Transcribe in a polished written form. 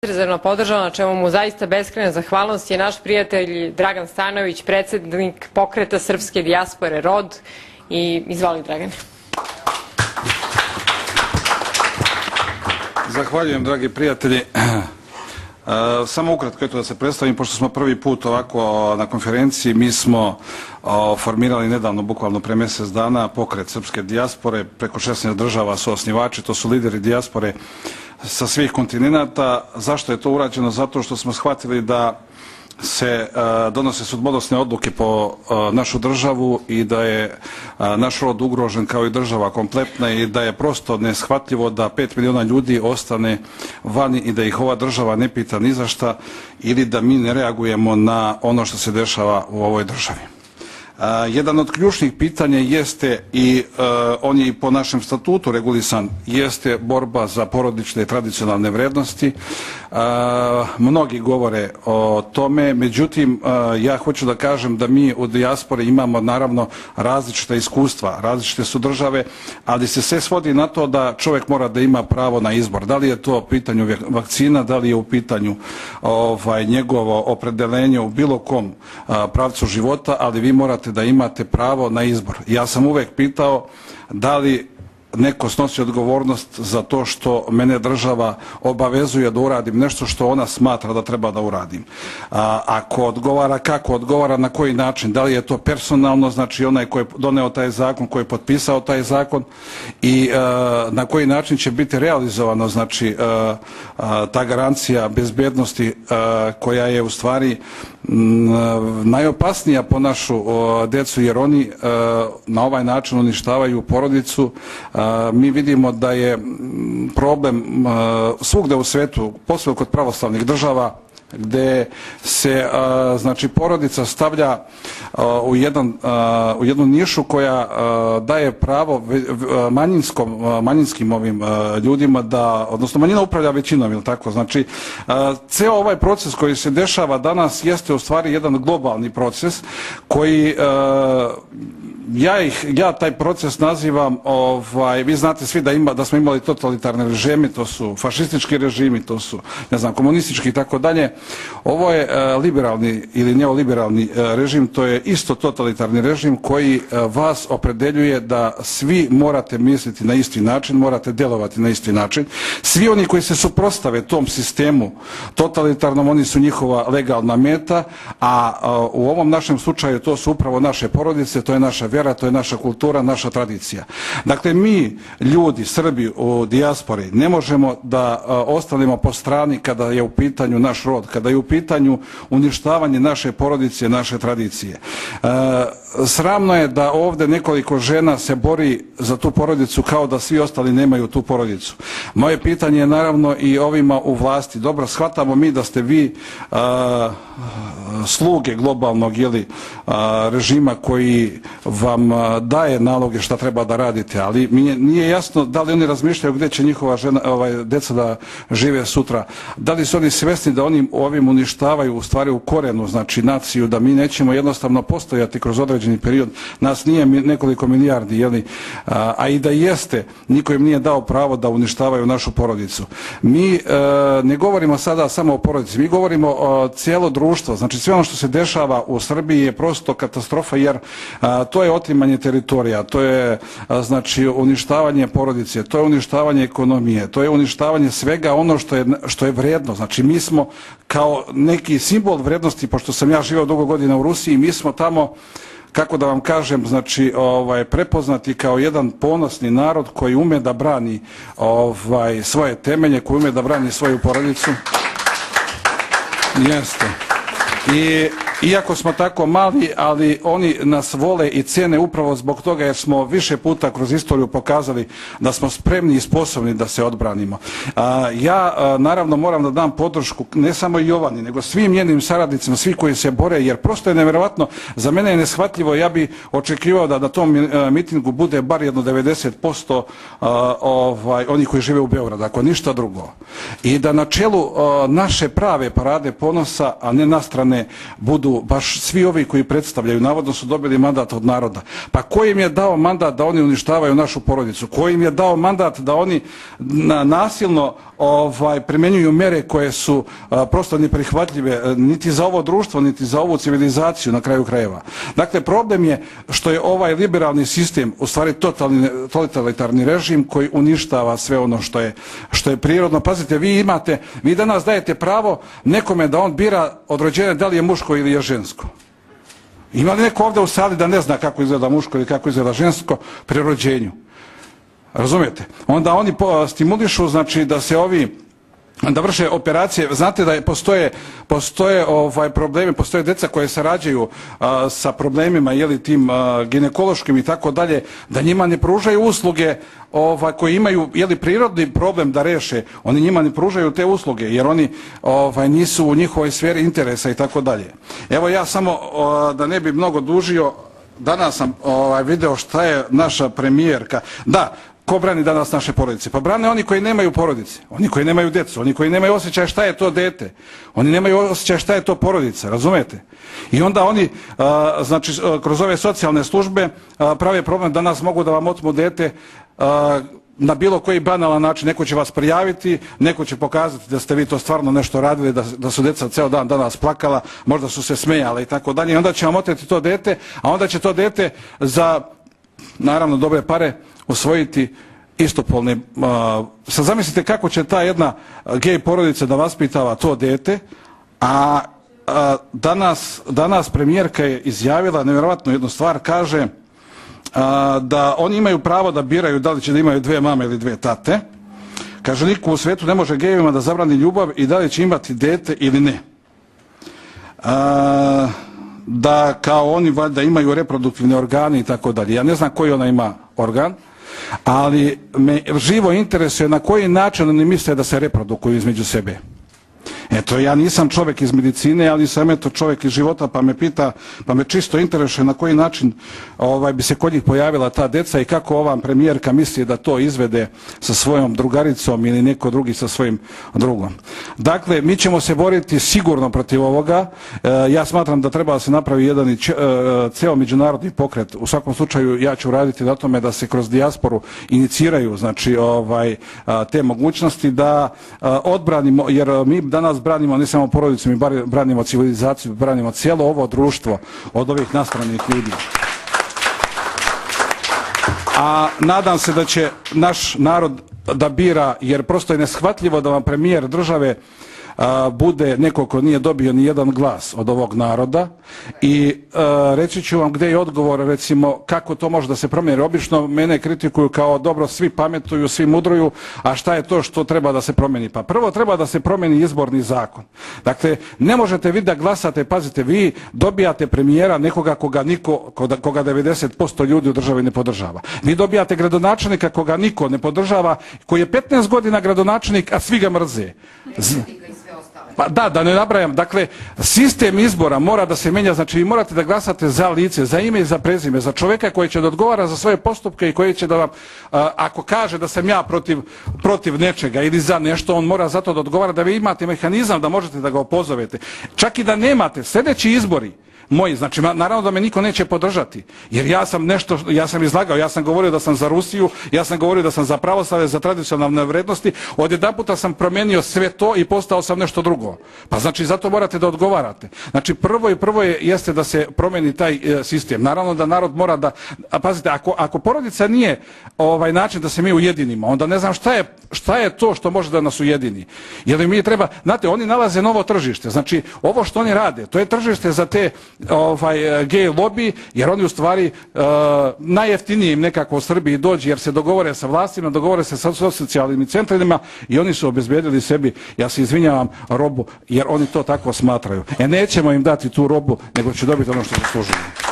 bezrezervno podržao, na čemu mu zaista beskrajna zahvalnost, je naš prijatelj Dragan Stanojević, predsednik Pokreta srpske dijaspore ROD. I izvoli, Dragane. Zahvaljujem, dragi prijatelji. Samo ukratko da se predstavim, pošto smo prvi put ovako na konferenciji. Mi smo formirali nedavno, bukvalno pre mjesec dana, Pokret srpske dijaspore. Preko 16 država su osnivači, to su lideri dijaspore sa svih kontinenata. Zašto je to urađeno? Zato što smo shvatili da se donose sudbonosne odluke po našu državu i da je naš rod ugrožen kao i država kompletna i da je prosto neshvatljivo da 5 miliona ljudi ostane vani i da ih ova država ne pita ni za šta ili da mi ne reagujemo na ono što se dešava u ovoj državi. Jedan od ključnih pitanja jeste, i on je i po našem statutu regulisan, jeste borba za porodične i tradicionalne vrednosti. Mnogi govore o tome, međutim ja hoću da kažem da mi u dijaspori imamo naravno različita iskustva, različite su države, ali se sve svodi na to da čovjek mora da ima pravo na izbor. Da li je to u pitanju vakcina, da li je u pitanju njegovo opredelenje u bilo kom pravcu života, ali vi morate da imate pravo na izbor. Ja sam uvek pitao da li neko snosi odgovornost za to što mene država obavezuje da uradim nešto što ona smatra da treba da uradim. Ako odgovara, kako odgovara, na koji način, da li je to personalno, znači onaj koji je doneo taj zakon, koji je potpisao taj zakon, i na koji način će biti realizovano, znači ta garancija bezbednosti koja je u stvari najopasnija po našu decu, jer oni na ovaj način uništavaju porodicu. Mi vidimo da je problem svugde u svetu, posebno kod pravoslavnih država, gde se znači porodica stavlja u jednu nišu koja daje pravo manjinskim ovim ljudima da, odnosno manjina upravlja većinom, ili tako? Znači, ceo ovaj proces koji se dešava danas jeste u stvari jedan globalni proces koji ja taj proces nazivam, vi znate svi da smo imali totalitarne režime, to su fašistički režimi, to su, ne znam, komunistički i tako dalje. Ovo je liberalni ili neoliberalni režim, to je isto totalitarni režim koji vas opredeljuje da svi morate misliti na isti način, morate djelovati na isti način. Svi oni koji se suprotstave tom sistemu totalitarnom, oni su njihova legalna meta, a u ovom našem slučaju to su upravo naše porodice, to je naša vjera, to je naša kultura, naša tradicija. Dakle, mi, ljudi, Srbi u dijaspori, ne možemo da ostanemo po strani kada je u pitanju naš rod, kada je u pitanju uništavanje naše porodice, naše tradicije. Sramno je da ovde nekoliko žena se bori za tu porodicu kao da svi ostali nemaju tu porodicu. Moje pitanje je naravno i ovima u vlasti. Dobro, shvatamo mi da ste vi sluge globalnog režima koji vam daje naloge šta treba da radite, ali mi nije jasno da li oni razmišljaju gdje će njihova deca da žive sutra. Da li su oni svesni da oni ovim uništavaju u stvari u korenu, znači naciju, da mi nećemo jednostavno postojati kroz određeni period. Nas nije nekoliko milijardi, a i da jeste, niko im nije dao pravo da uništavaju našu porodicu. Mi ne govorimo sada samo o porodici, mi govorimo o cijelo društvo, znači sve ono što se dešava u Srbiji je prosto katastrofa, jer to je otimanje teritorija, to je znači uništavanje porodice, to je uništavanje ekonomije, to je uništavanje svega ono što je vredno. Znači mi smo kao neki simbol vrednosti, pošto sam ja živio dugo godina u Rusiji, mi smo tamo, kako da vam kažem, znači prepoznati kao jedan ponosni narod koji ume da brani svoje temelje, koji ume da brani svoju porodicu. Jeste. I iako smo tako mali, ali oni nas vole i cene upravo zbog toga, jer smo više puta kroz istoriju pokazali da smo spremni i sposobni da se odbranimo. Ja naravno moram da dam podršku ne samo Jovani, nego svim njenim saradnicima, svi koji se bore, jer prosto je nevjerovatno, za mene je neshvatljivo. Ja bi očekivao da na tom mitingu bude bar jedno 90% onih koji žive u Beogradu, ako ništa drugo. I da na čelu naše prave parade ponosa, a ne nastrane, budu narodu, baš svi ovi koji predstavljaju, navodno su dobili mandat od naroda. Pa ko im je dao mandat da oni uništavaju našu porodicu? Ko im je dao mandat da oni nasilno primjenjuju mjere koje su prosto neprihvatljive niti za ovo društvo, niti za ovu civilizaciju na kraju krajeva. Dakle, problem je što je ovaj liberalni sistem u stvari totalitarni režim koji uništava sve ono što je prirodno. Pazite, vi danas dajete pravo nekome da on bira od rođenja da li je muško ili je žensko. Ima li neko ovdje u sali da ne zna kako izgleda muško ili kako izgleda žensko pri rođenju? Razumijete? Onda oni stimulišu, znači, da se da vrše operacije. Znate da postoje problemi, postoje djeca koje se rađaju sa problemima, tim ginekološkim i tako dalje, da njima ne pružaju usluge koji imaju prirodni problem da reše. Oni njima ne pružaju te usluge jer oni nisu u njihovoj sferi interesa i tako dalje. Evo, ja samo da ne bi mnogo dužio, danas sam video šta je naša premijerka. Da, ko brani danas naše porodice? Pa brane oni koji nemaju porodice, oni koji nemaju djecu, oni koji nemaju osjećaj šta je to dete, oni nemaju osjećaj šta je to porodica, razumete? I onda oni, znači, kroz ove socijalne službe prave problem. Danas mogu da vam otmu dete na bilo koji banalan način. Neko će vas prijaviti, neko će pokazati da ste vi to stvarno nešto radili, da su djeca ceo dan danas plakala, možda su se smejala i tako dalje. I onda će vam oteti to dete, a onda će to dete za, naravno, dobre pare usvojiti istopolne. Sad zamislite kako će ta jedna gej porodica da vaspitava to dete, a danas premijerka je izjavila nevjerojatnu jednu stvar, kaže da oni imaju pravo da biraju da li će da imaju dvije mame ili dvije tate. Kaže, niko u svijetu ne može gejevima da zabrani ljubav i da li će imati dete ili ne. Da kao oni valjda imaju reproduktivne organe i tako dalje. Ja ne znam koji ona ima organ, ali me živo interesuje na koji način oni misle da se reprodukuju između sebe. Eto, ja nisam čovjek iz medicine, ali sam čovjek iz života, pa me čisto interesuje na koji način bi se kod njih pojavila ta deca i kako ova premijerka misli da to izvede sa svojom drugaricom ili neko drugi sa svojim drugom. Dakle, mi ćemo se boriti sigurno protiv ovoga. Ja smatram da treba da se napravi jedan ceo međunarodni pokret. U svakom slučaju ja ću raditi na tome da se kroz dijasporu iniciraju, znači, te mogućnosti da odbranimo, jer mi danas branimo ne samo porodicu, mi branimo civilizaciju, branimo cijelo ovo društvo od ovih nastranih ljudi. A nadam se da će naš narod da bira, jer prosto je neshvatljivo da vam premijer države bude neko ko nije dobio ni jedan glas od ovog naroda. I reći ću vam gdje je odgovor, recimo, kako to može da se promijeni. Obično mene kritikuju kao dobro, svi pametuju, svi mudruju, a šta je to što treba da se promijeni? Pa prvo treba da se promijeni izborni zakon. Dakle, ne možete vi da glasate, pazite, vi dobijate premijera nekoga koga 90% ljudi u državi ne podržava. Vi dobijate gradonačelnika koga niko ne podržava, koji je 15 godina gradonačelnik, a svi ga mrze. Pa da ne nabrajam. Dakle, sistem izbora mora da se menja, znači vi morate da glasate za lice, za ime i za prezime, za čovjeka koji će da odgovara za svoje postupke i koji će da vam, ako kaže da sam ja protiv nečega ili za nešto, on mora zato da odgovara, da vi imate mehanizam da možete da ga opozovete. Čak i da nemate, sljedeći izbori moji, znači naravno da me niko neće podržati, jer ja sam izlagao, ja sam govorio da sam za Rusiju, ja sam govorio da sam za pravoslavlje, za tradicionalne vrednosti, odjedanputa sam promijenio sve to i postao sam nešto drugo. Pa znači zato morate da odgovarate. Znači prvo jeste da se promijeni taj sistem. Naravno da narod mora da, pazite, ako porodica nije način da se mi ujedinimo, onda ne znam šta je to što može da nas ujedini. Jer mi treba, znate, oni nalaze novo tržište, znači ovo što oni rade, to je tržište za te gej lobby, jer oni u stvari najjeftinije im nekako u Srbiji dođe, jer se dogovore sa vlastima, dogovore se sa socijalnim centrima i oni su obezbedili sebi, ja se izvinjavam, robu, jer oni to tako smatraju. Nećemo im dati tu robu, nego će dobiti ono što zaslužuju.